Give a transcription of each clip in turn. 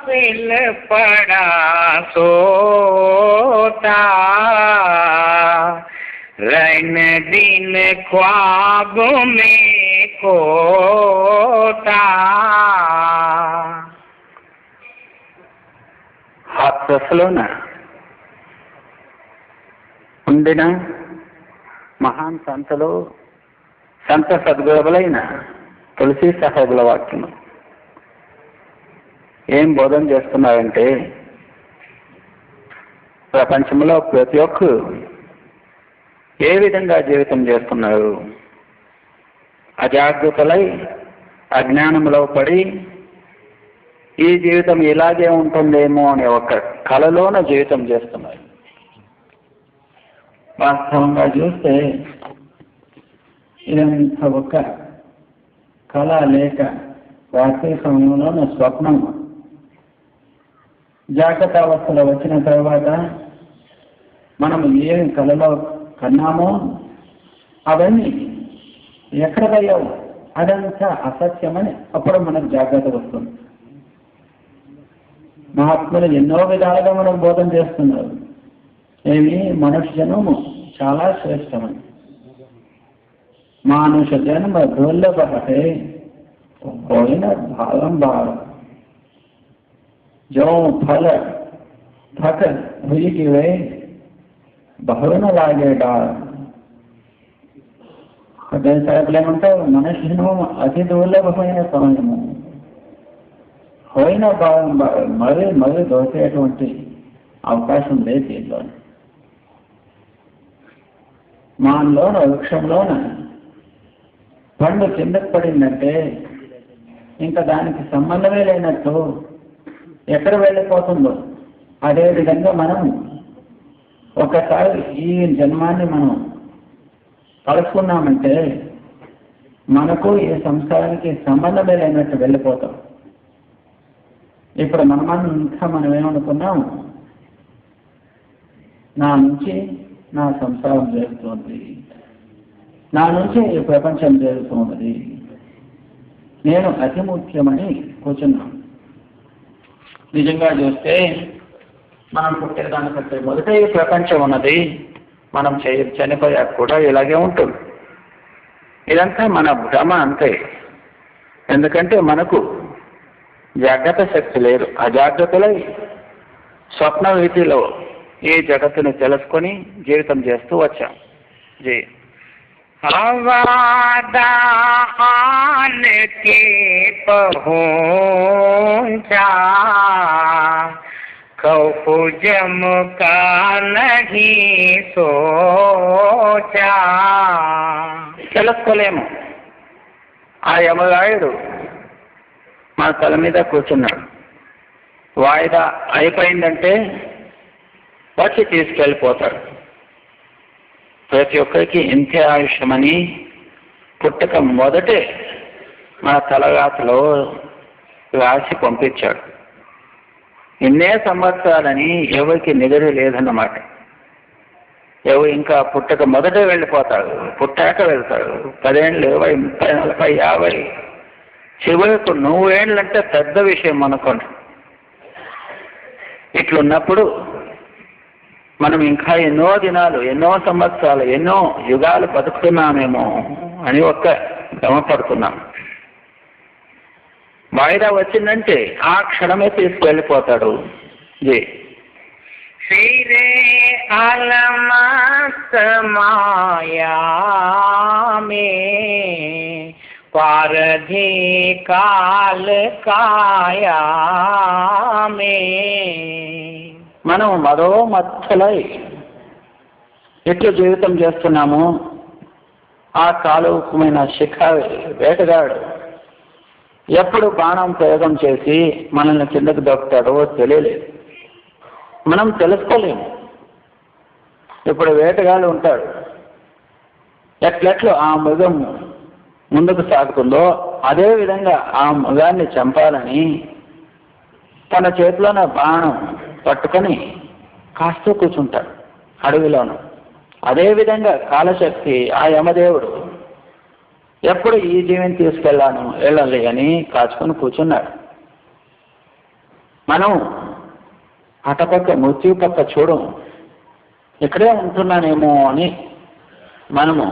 गाफिल पड़ा सोता, रैन दिन ख्वाब में खोता। హాస్యస్లోన ఉండిన మహాన్ సంతలు సంత సద్గురువులైన తులసి సాహెబుల వాక్యం ఏం బోధన చేస్తున్నారంటే, ప్రపంచంలో ప్రతి ఒక్కరు ఏ విధంగా జీవితం చేస్తున్నారు, అజాగృతులై అజ్ఞానంలో పడి ఈ జీవితం ఇలాగే ఉంటుందేమో అనే ఒక కలలోన జీవితం చేస్తున్నారు. వాస్తవంగా చూస్తే ఇదంతా ఒక కళ లేక రాత్రి సమయంలోన స్వప్నం. జాగ్రత్త అవస్థలో వచ్చిన తర్వాత మనం ఏమి కళలో కన్నామో అవన్నీ ఎక్కడ పోయావు, అదంతా అసత్యమని అప్పుడు మనకు జాగ్రత్త వస్తుంది. మహాత్ములు ఎన్నో విధాలుగా మనం బోధన చేస్తున్నారు. ఏమి మనుష్య జన్మము చాలా శ్రేష్టమని. మానుష జన్మ దుర్లభ है, कोई न बारंबार, जो फल थक हुई कि वे बहु न लागे डार. అదే సాహెబ్లు ఏమంటారు, మనుష్య జన్మము అతి దుర్లభమైన సమయము, పోయిన మరీ దోసేటువంటి అవకాశం లేదు దీంట్లో. మాలోన వృక్షంలోన పండు కిందకు పడిందంటే ఇంకా దానికి సంబంధమే లేనట్టు ఎక్కడ వెళ్ళిపోతుందో, అదేవిధంగా మనం ఒకసారి ఈ జన్మాన్ని మనం కలుసుకున్నామంటే మనకు ఈ సంసారానికి సంబంధమే లేనట్టు వెళ్ళిపోతాం. ఇప్పుడు మనం ఏమనుకున్నాం, నా నుంచి నా సంసారం జరుగుతుంది, నా నుంచి ఈ ప్రపంచం జరుగుతున్నది, నేను అతి ముఖ్యమని కూర్చున్నాం. నిజంగా చూస్తే మనం పుట్టేదానికంటే మొదట ఈ ప్రపంచం ఉన్నది, మనం చనిపోయాక కూడా ఇలాగే ఉంటుంది. ఇదంతా మన భ్రమ అంతే. ఎందుకంటే మనకు జాగ్రత్త శక్తి లేదు. అజాగ్రత్తలై స్వప్న వీధిలో ఈ జగత్తును తెలుసుకొని జీవితం చేస్తూ వచ్చాం. జీ आवादान के पहुँचा, खौफ जम का नहीं सोचा. తెలుసుకోలేము. ఆ యమగాయుడు మన తల మీద కూర్చున్నాడు. వాయిదా అయిపోయిందంటే వచ్చి తీసుకెళ్ళిపోతాడు. ప్రతి ఒక్కరికి ఇంతే ఆయుష్యమని పుట్టక మొదటే మన తలరాతలో రాసి పంపించాడు. ఇన్నే సంవత్సరాలని ఎవరికి నిగడి లేదన్నమాట. ఎవరు ఇంకా పుట్టక మొదటే వెళ్ళిపోతాడు, పుట్టాక వెళ్తాడు. 10 ఏళ్ళు, 20, 30, 40, 50, చివరకు 100 ఏళ్ళంటే పెద్ద విషయం అనుకోండి. ఇట్లున్నప్పుడు మనం ఇంకా ఎన్నో దినాలు, ఎన్నో సంవత్సరాలు, ఎన్నో యుగాలు బతుకుతున్నామేమో అని ఒక్క భ్రమపడుతున్నాం. వాయిదా వచ్చిందంటే ఆ క్షణమే తీసుకువెళ్ళిపోతాడు. జీ फिरे अलमस्त माया में, पारधी काल काया में. మనం మరో మచ్చలై ఎట్లు జీవితం చేస్తున్నాము. ఆ కాలుకమైన శిఖ వేటగాడు ఎప్పుడు బాణం ప్రయోగం చేసి మనల్ని కిందకు దొక్కుతాడో తెలియలేదు. మనం తెలుసుకోలేము. ఇప్పుడు వేటగాడు ఉంటాడు, ఎట్లెట్లు ఆ మృగం ముందుకు సాగుతుందో అదే విధంగా ఆ మృగాన్ని చంపాలని తన చేతిలోన బాణం పట్టుకొని కాస్తూ కూర్చుంటాడు అడవిలోను. అదేవిధంగా కాలశక్తి ఆ యమదేవుడు ఎప్పుడు ఈ జీవిని వెళ్ళాలి అని కాచుకొని కూర్చున్నాడు. మనం అటపక్క మృత్యు పక్క చూడం, ఇక్కడే ఉంటున్నానేమో అని మనము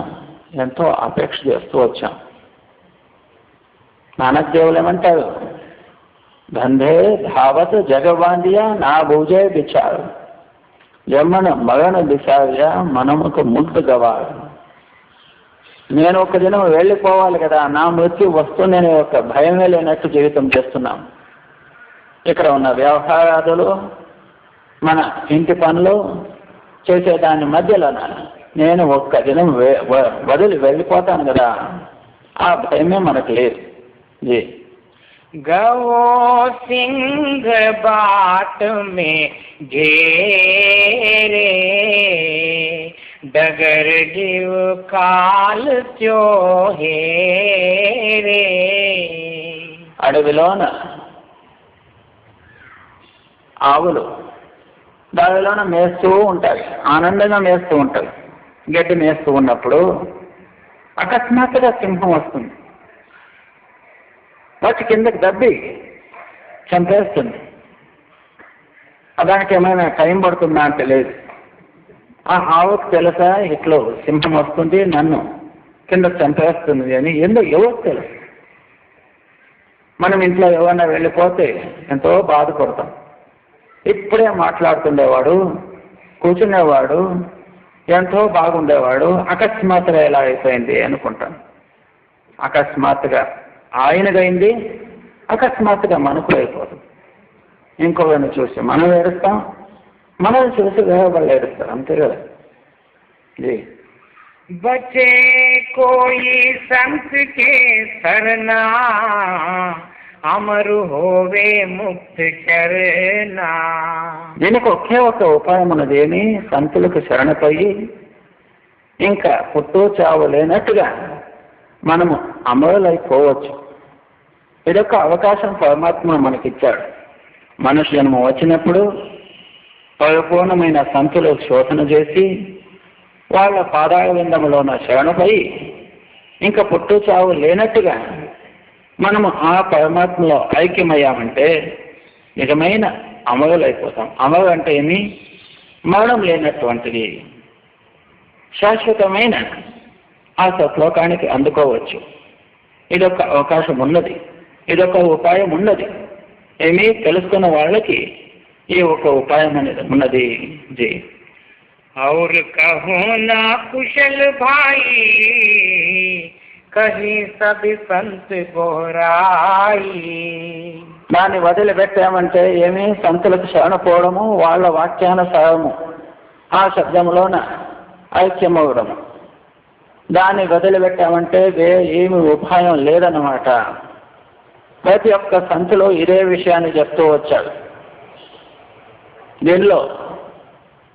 ఎంతో అపేక్ష చేస్తూ వచ్చాం. నానక్దేవులు ఏమంటారు, బంధే ధావత్ జగవాండియా నా భూజే బిచారు జమ్మన మగన బిచార్య మనముకు ముద్దు గవారు. నేను ఒక దినం వెళ్ళిపోవాలి కదా, నా మృత్యు వస్తుందనే ఒక భయమే లేనట్టు జీవితం చేస్తున్నాం. ఇక్కడ ఉన్న వ్యవహారాదులు, మన ఇంటి పనులు చేసేదాని మధ్యలో నేను ఒక్క దినం వదిలి వెళ్ళిపోతాను కదా, ఆ భయమే మనకు లేదు. जी गवो सिंह बाट में घेरे डगर जीव काल त्यो हेरे. అడవిలోన ఆవులు దానిలోన మేస్తూ ఉంటాయి, ఆనందంగా మేస్తూ ఉంటాయి. గడ్డి మేస్తూ ఉన్నప్పుడు అకస్మాత్తుగా సింహం వస్తుంది, వచ్చి కిందకి దబ్బి చంపేస్తుంది. దానికి ఏమైనా టైం పడుతుందా అంటే లేదు. ఆ ఆవుకు తెలుసా ఇట్లో సింహం వస్తుంది, నన్ను కింద చంపేస్తుంది అని ఎవరికి తెలుసు. మనం ఇంట్లో ఎవరైనా వెళ్ళిపోతే ఎంతో బాధపడతాం. ఇప్పుడే మాట్లాడుతుండేవాడు, కూర్చునేవాడు, ఎంతో బాగుండేవాడు, అకస్మాత్తుగా ఎలా అయిపోయింది అనుకుంటాం. అకస్మాత్తుగా ఆయనదైంది, అకస్మాత్తుగా మనకు అయిపోతుంది. ఇంకొకరిని చూసి మనం ఏడుస్తాం, మనల్ని చూసి వేరే వాళ్ళు ఏడుస్తారు, అంతే కదా. बचे कोई संत के सरना అమరు హోవే ముక్త చరణా. దీనికి ఒకే ఒక ఉపాయం ఉన్నది, ఏమి? సంతులకు శరణపోయి ఇంకా పుట్టు చావు లేనట్టుగా మనము అమరులైపోవచ్చు. ఇదొక అవకాశం పరమాత్మ మనకిచ్చాడు. మనుష్య జన్మ వచ్చినప్పుడు పరిపూర్ణమైన సంతులు శోధన చేసి వాళ్ళ పాదాల విందములోన శరణపై ఇంకా పుట్టు చావు లేనట్టుగా మనము ఆ పరమాత్మలో ఐక్యమయ్యామంటే నిజమైన అమరులైపోతాం. అమరు అంటే ఏమి? మరణం లేనటువంటిది, శాశ్వతమైన ఆ సత్లోకానికి అందుకోవచ్చు. ఇదొక అవకాశం ఉన్నది, ఇదొక ఉపాయం ఉన్నది. ఏమీ తెలుసుకున్న వాళ్ళకి ఈ ఒక ఉపాయం అనేది ఉన్నది. జీ और कहो ना कुशल भाई कहीं सभी संत गोराई. దాన్ని వదిలిపెట్టామంటే ఏమి? సంతులకు శరణపోవడము, వాళ్ళ వాక్యానుసారము ఆ శబ్దంలోన ఐక్యమవడము. దాన్ని వదిలిపెట్టామంటే ఏమి ఉపాయం లేదన్నమాట. ప్రతి ఒక్క సంతులో ఇదే విషయాన్ని చెప్తూ వచ్చాడు. దీనిలో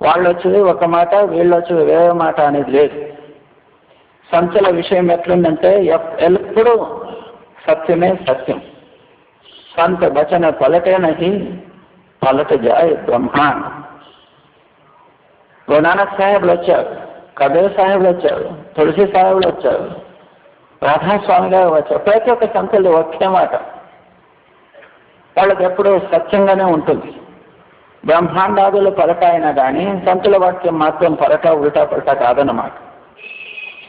వాళ్ళు వచ్చేది ఒక మాట, వీళ్ళు వచ్చేది వేరే మాట అనేది లేదు. సంతుల విషయం ఎట్లుందంటే ఎల్లప్పుడూ సత్యమే సత్యం. సంత వచన పలటే నహి పలట జాయ్ బ్రహ్మాండ్. గురునానక్ సాహెబ్లు వచ్చారు, కబీర్ సాహెబ్లు వచ్చారు, తులసి సాహెబ్లు వచ్చారు, రాధాస్వామి గారు వచ్చారు. ప్రతి ఒక్క సంతులు ఒకే మాట. వాళ్ళకి ఎప్పుడూ సత్యంగానే ఉంటుంది. బ్రహ్మాండాదులు పలక అయినా కానీ సంతుల వాక్యం మాత్రం పలక ఉల్టా పలట కాదన్నమాట.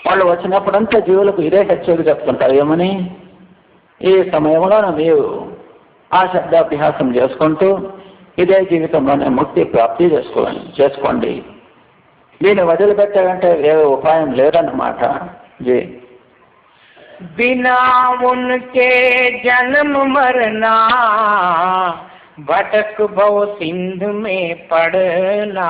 వాళ్ళు వచ్చినప్పుడంతా జీవులకు ఇదే హెచ్చరిక చెప్తుంటారు, ఏమని? ఈ సమయంలో మీరు ఆ శబ్దాభ్యాసం చేసుకుంటూ ఇదే జీవితంలోనే ముక్తి ప్రాప్తి చేసుకోండి. దీన్ని వదిలిపెట్టాలంటే వేరే ఉపాయం లేదన్నమాట. జీ बिना उनके जन्म मरना भटक भव సింధు మే పడనా.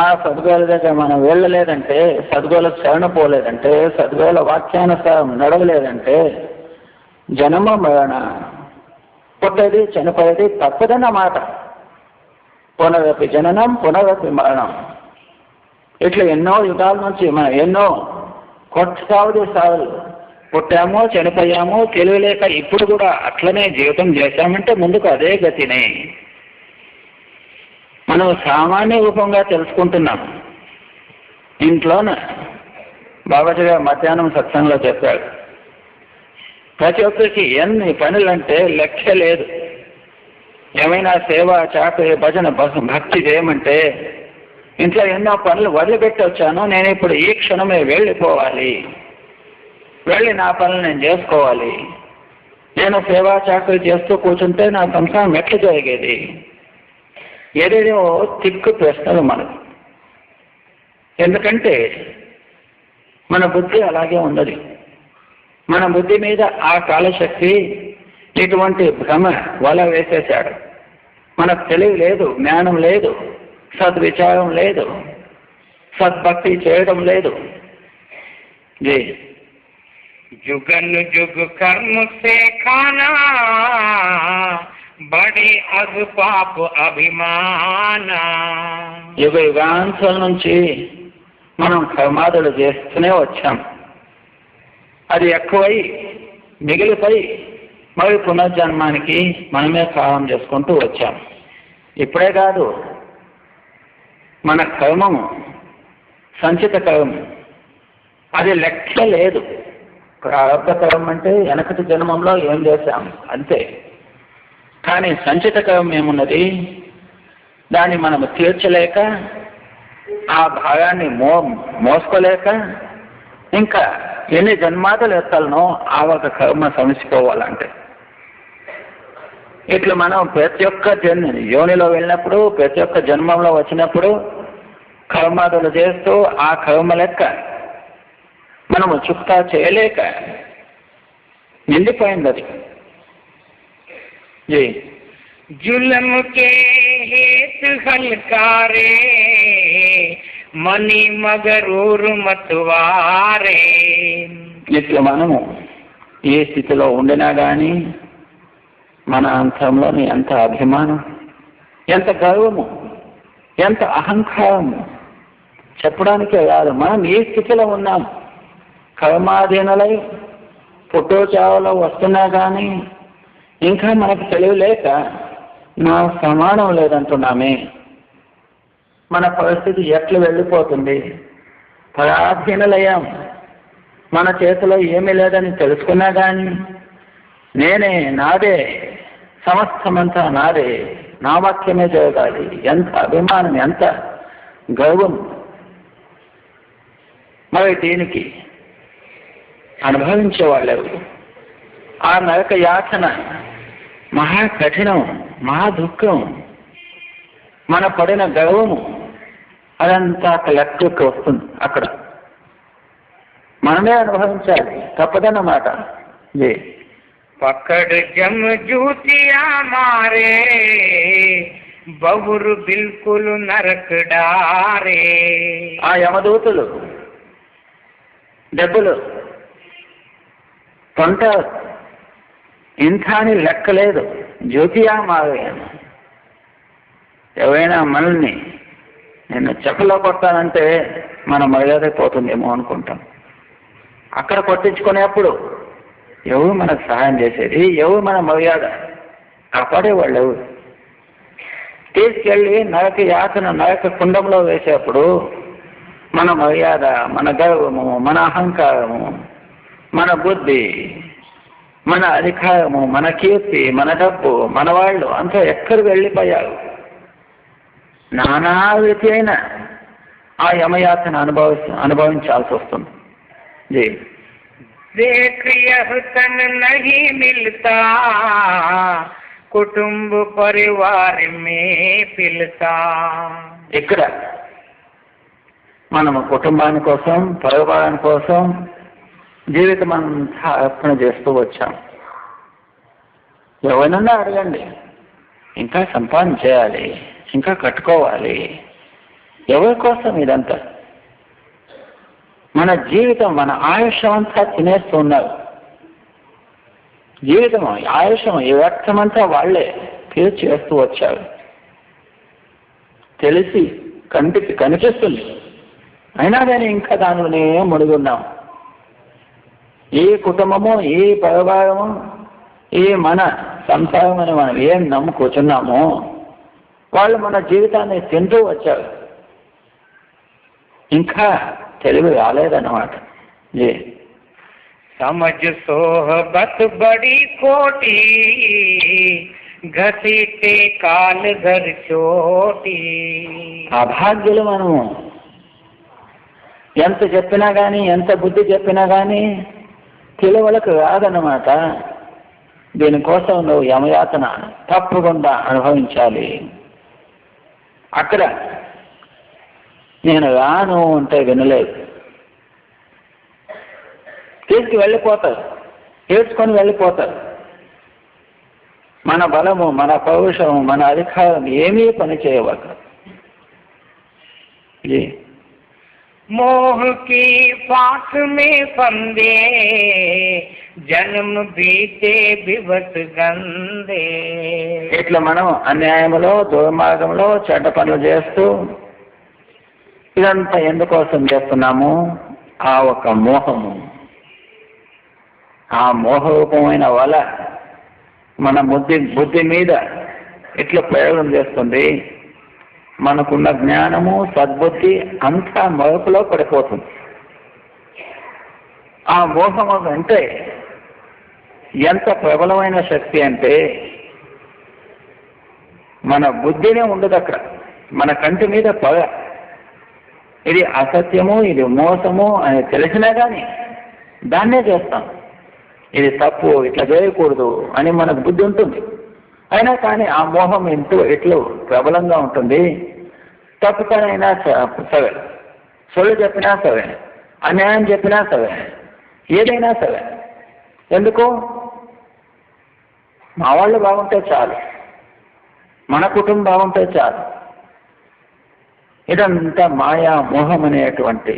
ఆ సద్గుల దగ్గర మనం వెళ్ళలేదంటే, సద్గులకు శరణపోలేదంటే, సద్గుల వాక్యానుసారం నడవలేదంటే జన్మ మరణ, పుట్టేది చనిపోయేది తప్పదన్నమాట. పునరపి జననం పునరపి మరణం. ఇట్లా ఎన్నో యుగాల నుంచి మనం ఎన్నో కొట్టావుది సాగులు పుట్టామో చనిపోయామో తెలియలేక ఇప్పుడు కూడా అట్లనే జీవితం చేశామంటే ముందుకు అదే గతినే మనం సామాన్య రూపంగా తెలుసుకుంటున్నాం. ఇంట్లోన బాబాజీగా మధ్యాహ్నం సత్సంగంలో చెప్పాడు, ప్రతి ఒక్కరికి ఎన్ని పనులంటే లెక్క లేదు. ఏమైనా సేవ చాకరి భజన భక్తి చేయమంటే ఇంట్లో ఎన్నో పనులు వదిలిపెట్టి వచ్చాను, నేను ఇప్పుడు ఈ క్షణమే వెళ్ళిపోవాలి, వెళ్ళి నా పనులు నేను చేసుకోవాలి. నేను సేవా చాకరి చేస్తూ కూర్చుంటే నా సంసారం ఎట్లా జరిగేది? ఏదేదో తిక్కు ప్రశ్నలు మనకు. ఎందుకంటే మన బుద్ధి అలాగే ఉన్నది. మన బుద్ధి మీద ఆ కాలశక్తి ఇటువంటి భ్రమ వల వేసేశాడు. మనకు తెలివి లేదు, జ్ఞానం లేదు, సద్విచారం లేదు, సద్భక్తి చేయడం లేదు. జీ जुगन जुग कर्म से खाना बड़े अग पाप अभिमान. యుగ యుగాంతాల నుంచి మనం కర్మాదులు చేస్తూనే వచ్చాం. అది ఎక్కువై మిగిలిపోయి మరి పునర్జన్మానికి మనమే కాలం చేసుకుంటూ వచ్చాం. ఇప్పుడే కాదు, మన కర్మము సంచిత కర్మం, అది లెక్క లేదు. ప్రారంభ కర్మం అంటే వెనకటి జన్మంలో ఏం చేశాం అంతే. కానీ సంచిత కర్మం ఏమున్నది? దాన్ని మనం తీర్చలేక, ఆ భాగాన్ని మోసుకోలేక ఇంకా ఎన్ని జన్మాదులు ఎత్తాలనో ఆ ఒక కర్మ సమసిపోవాలంటే. ఇట్లా మనం ప్రతి ఒక్క యోనిలో వెళ్ళినప్పుడు, ప్రతి ఒక్క జన్మంలో వచ్చినప్పుడు కర్మాదులు చేస్తూ ఆ కర్మ లెక్క మనము చుక్తా చేయలేక నిండిపోయింది అది. జీ जुल्म के हेत हलकारे मनी मगरूर मतवारे. ఇట్లా మనము ఏ స్థితిలో ఉండినా కానీ మన అంతరంలోని ఎంత అభిమానం, ఎంత గర్వము, ఎంత అహంకారము చెప్పడానికే కాదు. మనం ఏ స్థితిలో ఉన్నాం, కర్మాధీనలై పుట్టో చావలో వస్తున్నా కానీ ఇంకా మనకు తెలియలేక నా సమానం లేదంటున్నామే. మన పరిస్థితి ఎట్లా వెళ్ళిపోతుంది? పరాధీనలయ్యాం. మన చేతిలో ఏమీ లేదని తెలుసుకున్నా కానీ నేనే, నాదే, సమస్తమంతా నాదే, నా వాక్యమే జరగాలి. ఎంత అభిమానం, ఎంత గర్వం! మరి దీనికి అనుభవించేవాళ్ళెవరు? ఆ నరక యాతన మహా కఠినం, మహా దుఃఖం. మన పడిన గర్వము అదంతా లెక్కకు వస్తుంది. అక్కడ మనమే అనుభవించాలి, తప్పదన్నమాట. జీ पकड़ जम जूतिया मारे बहुर बिल्कुल नरक डारे. ఆ యమదూతులు దెబ్బలు కొంట ఇంత అని లెక్కలేదు. జ్యోతియా మారేను. ఎవరైనా మనల్ని నేను చెప్పలో కొట్టానంటే మన మర్యాద పోతుందేమో అనుకుంటాం. అక్కడ కొట్టించుకునేప్పుడు ఎవరు మనకు సహాయం చేసేది? ఎవరు మన మర్యాద కాపాడేవాళ్ళు ఎవరు? తీసుకెళ్ళి నరక యాతన, నరక కుండంలో వేసేప్పుడు మన మర్యాద, మన గర్వము, మన అహంకారము, మన బుద్ధి, మన అధికారము, మన కీర్తి, మన డబ్బు, మన వాళ్ళు అంతా ఎక్కడికి వెళ్ళిపోయారు. నానా రీతి అయిన ఆ యమయాతన అనుభవించాల్సి వస్తుంది. జీ देख यह तन नहीं मिलता कुटुंब परिवार में पिलता. ఇక్కడ మనము కుటుంబాని కోసం, పరివారాని కోసం జీవితం అంతా అర్పణ చేస్తూ వచ్చాం. ఎవరైనా అడగండి, ఇంకా సంపాదన చేయాలి, ఇంకా కట్టుకోవాలి. ఎవరి కోసం ఇదంతా? మన జీవితం, మన ఆయుషం అంతా తినేస్తున్నారు. జీవితం, ఆయుషం, ఈ వ్యక్తమంతా వాళ్లే తీర్చేస్తూ వచ్చారు. తెలిసి కంటికి కనిపిస్తుంది, అయినా కానీ ఇంకా దానిలోనే ముడుగున్నాం. ఈ కుటుంబము, ఈ పరివారము, ఈ మన సంసారం అని మనం ఏం నమ్ముకూర్చున్నామో వాళ్ళు మన జీవితాన్ని తింటూ వచ్చారు. ఇంకా తెలివి రాలేదన్నమాట. జీ समझ सोहबत बड़ी कोटी घसीटे काल घर चोटी। అభాగ్యులు మనము. ఎంత చెప్పినా కానీ, ఎంత బుద్ధి చెప్పినా కానీ తెలివలకు రాదన్నమాట. దీనికోసం నువ్వు యమయాతన తప్పకుండా అనుభవించాలి. అక్కడ నేను రాను అంటే వినలేదు, తీసుకు వెళ్ళిపోతారు, ఏడ్చుకొని వెళ్ళిపోతారు. మన బలము, మన పౌరుషం, మన అధికారం ఏమీ పని చేయవద్దు. मोह की पास में फंदे जन्म बीते विवत गंदे। ఇట్లా మనం అన్యాయంలో, దుర్మార్గంలో చెడ్డ పనులు చేస్తూ ఇదంతా ఎందుకోసం చేస్తున్నాము? ఆ ఒక మోహము, ఆ మోహరూపమైన వల మన బుద్ధి మీద ఇట్లా ప్రయోగం చేస్తుంది. మనకున్న జ్ఞానము, సద్బుద్ధి అంతా మరపులో పడిపోతుంది. ఆ మోహము అంటే ఎంత ప్రబలమైన శక్తి అంటే మన బుద్ధినే ఉండదు అక్కడ, మన కంటి మీద పగ. ఇది అసత్యము, ఇది మోసము అని తెలిసినా కానీ దాన్నే చేస్తాం. ఇది తప్పు, ఇట్లా చేయకూడదు అని మనకు బుద్ధి ఉంటుంది. అయినా కానీ ఆ మోహం ఎట్లు ప్రబలంగా ఉంటుంది. తప్పు పనైనా సరే, సొల్లు చెప్పినా సరే, అన్యాయం చెప్పినా సరే, ఏదైనా సరే. ఎందుకు? మా వాళ్ళు బాగుంటే చాలు, మన కుటుంబం బాగుంటే చాలు. ఇదంతా మాయా మోహం అనేటువంటి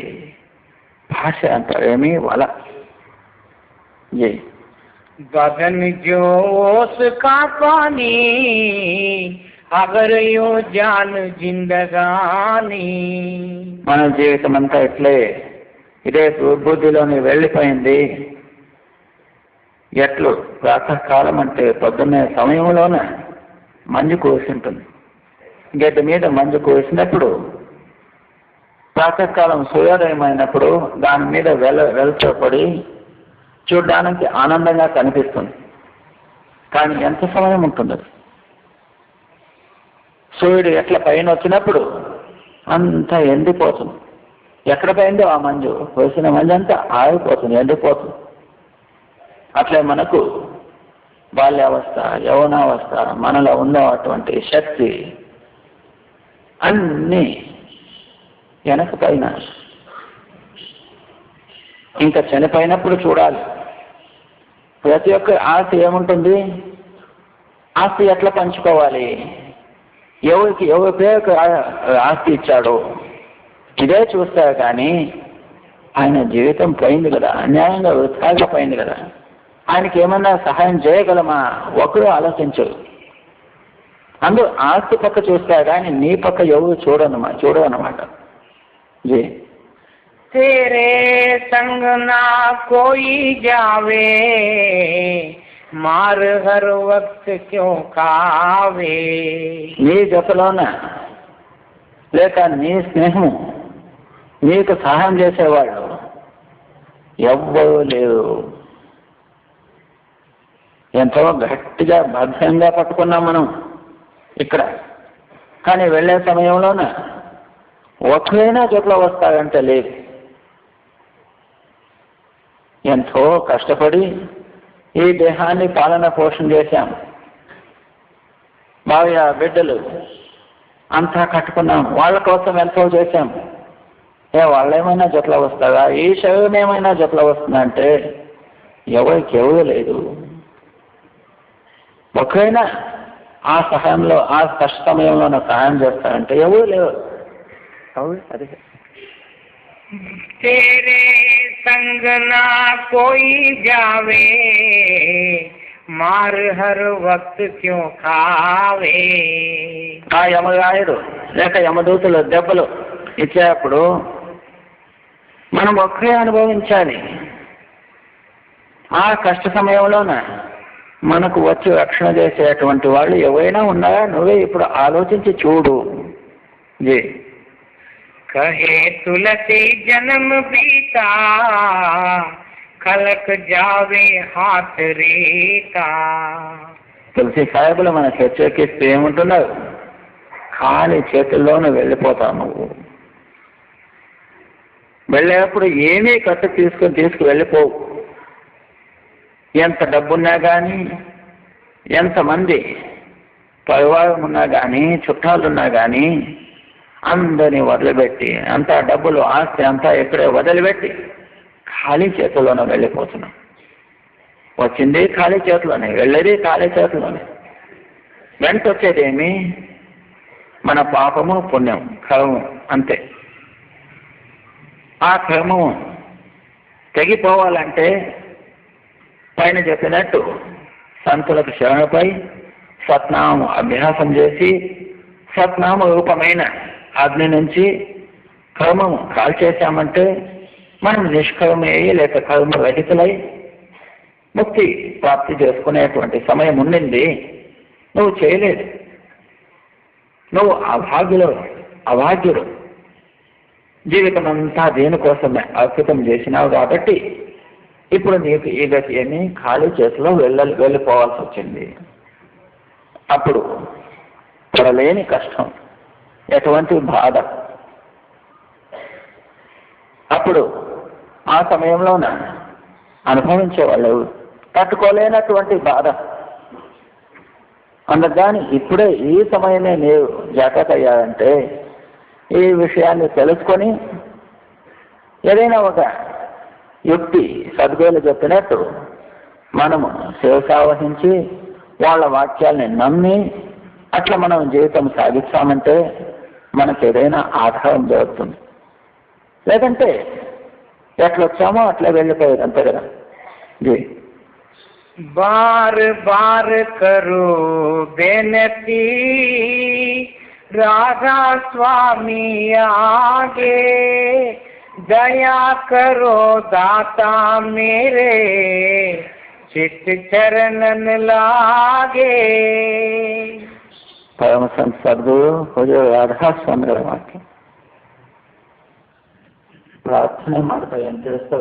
భాష అంటారేమీ వల. गगन जोश का पानी अगर यो जान जिंदगानी। మన జీవితం అంతా ఇట్లే ఇదే దుర్బుద్ధిలోని వెళ్ళిపోయింది. ఎట్లు ప్రాతకాలం అంటే పొద్దున్నే సమయంలోన మంచు కురిసింటుంది. గడ్డి మీద మంచు కురిసినప్పుడు, ప్రాతకాలం సూర్యోదయం అయినప్పుడు దాని మీద వెలుతురు పడి చూడడానికి ఆనందంగా కనిపిస్తుంది. కానీ ఎంత సమయం ఉంటుంది? సూర్యుడు ఎట్లా పైన వచ్చినప్పుడు అంతా ఎండిపోతుంది. ఎక్కడ పోయిందో ఆ మంజు, వేసిన మంజు అంతా ఆగిపోతుంది, ఎండిపోతుంది. అట్లే మనకు బాల్యావస్థ, యౌవనావస్థ, మనలో ఉన్న అటువంటి శక్తి అన్నీ వెనక పైన. ఇంకా చనిపోయినప్పుడు చూడాలి. ప్రతి ఒక్క ఆస్తి ఏముంటుంది? ఆస్తి ఎట్లా పంచుకోవాలి, ఎవరి పేరుకు ఆస్తి ఇచ్చాడు ఇదే చూస్తారు. కానీ ఆయన జీవితం పోయింది కదా, అన్యాయంగా వృథాగా పోయింది కదా, ఆయనకి ఏమన్నా సహాయం చేయగలమా? ఒకరు ఆలోచించరు. అందులో ఆస్తి పక్క చూస్తారు కానీ నీ పక్క ఎవరు చూడనమాట. జీ तेरे संग ना कोई जावे मार हर वक्त क्यों खावे। నీ జతలోన లేక నీ స్నేహము, నీకు సహాయం చేసేవాళ్ళు ఎవ్వరూ లేరు. ఎంతో గట్టిగా భద్రంగా పట్టుకున్నాం మనం ఇక్కడ. కానీ వెళ్ళే సమయంలోన ఒక్కరైనా జట్లో వస్తారంటే లేదు. ఎంతో కష్టపడి ఈ దేహాన్ని పాలన పోషణ చేశాం. భార్య బిడ్డలు అంతా కట్టుకున్నాం, వాళ్ళ కోసం ఎంతో చేశాం. వాళ్ళేమైనా జట్లో వస్తారా? ఈ శరీరం ఏమైనా జట్లో వస్తుందా అంటే ఎవరికి ఎవరు లేదు. ఒకరైనా ఆ సహాయంలో, ఆ కష్ట సమయంలో సహాయం చేస్తారంటే ఎవరు లేవు. అదే तेरे संग ना कोई जावे मार हर वक्त क्यों खावे। ఆ యమరాయుడు లేక యమదూతలు దెబ్బలు ఇచ్చేటప్పుడు మనం ఒక్కరే అనుభవించాలి. ఆ కష్ట సమయంలోన మనకు వచ్చి రక్షణ చేసేటువంటి వాళ్ళు ఎవరైనా ఉన్నారా? నువ్వే ఇప్పుడు ఆలోచించి చూడు. జీ कहे तुलसी जन्म बीता खलक जावे हाथ रेता। తులసి సాహెబులు మన చర్చ ఎక్కిస్తే ఏముంటున్నారు? ఖాళీ చేతుల్లోనే వెళ్ళిపోతావు నువ్వు. వెళ్ళేప్పుడు ఏమీ ఖర్చు తీసుకు వెళ్ళిపోవు. ఎంత డబ్బున్నా కానీ, ఎంతమంది పరివారం ఉన్నా కానీ, చుట్టాలున్నా కానీ అందరినీ వదిలిపెట్టి, అంతా డబ్బులు ఆస్తి అంతా ఎక్కడే వదిలిపెట్టి ఖాళీ చేతుల్లోనే వెళ్ళిపోతున్నాం. వచ్చింది ఖాళీ చేతిలోనే, వెళ్ళేది ఖాళీ చేతిలోనే. వెంట వచ్చేదేమి? మన పాపము పుణ్యం, కర్మం, అంతే. ఆ కర్మము తెగిపోవాలంటే పైన చెప్పినట్టు సంతులకు శరణపై సత్నామం అభ్యాసం చేసి సత్నామ రూపమైన అగ్ని నుంచి కర్మము కాల్చేశామంటే మనం నిష్కర్మయ్యి లేక కర్మ రహితులై ముక్తి ప్రాప్తి చేసుకునేటువంటి సమయం ఉండింది. నువ్వు చేయలేదు, నువ్వు అభాగ్యుడు. జీవితం అంతా దేనికోసమే అర్పితం చేసినావు కాబట్టి ఇప్పుడు నీకు ఈ గతి అని ఖాళీ చేతిలో వెళ్ళిపోవాల్సి వచ్చింది. అప్పుడు పడలేని కష్టం, ఎటువంటి బాధ. అప్పుడు ఆ సమయంలోన అనుభవించేవాళ్ళు తట్టుకోలేనటువంటి బాధ. అందుకని ఇప్పుడే ఈ సమయమే నీవు జాగ్రత్త అయ్యాడంటే ఈ విషయాన్ని తెలుసుకొని ఏదైనా ఒక యుక్తి సద్గురులు చెప్పినట్టు మనము శివసావహించి వాళ్ళ వాక్యాల్ని నమ్మి అట్లా మనం జీవితం సాగిస్తామంటే మనకు ఏదైనా ఆధారం దొరుకుతుంది. లేదంటే ఎట్లొచ్చామో అట్లా వెళ్ళిపోయేది, అంతే కదా. బార్ బార్ కరు బేనతి राधा स्वामी आगे, दया करो दाता मेरे, चित चरणन लागे. परम संत सद्गुरु पूज्य राधा स्वामी वाक्य प्रार्थने ಮಾಡ್ತಾ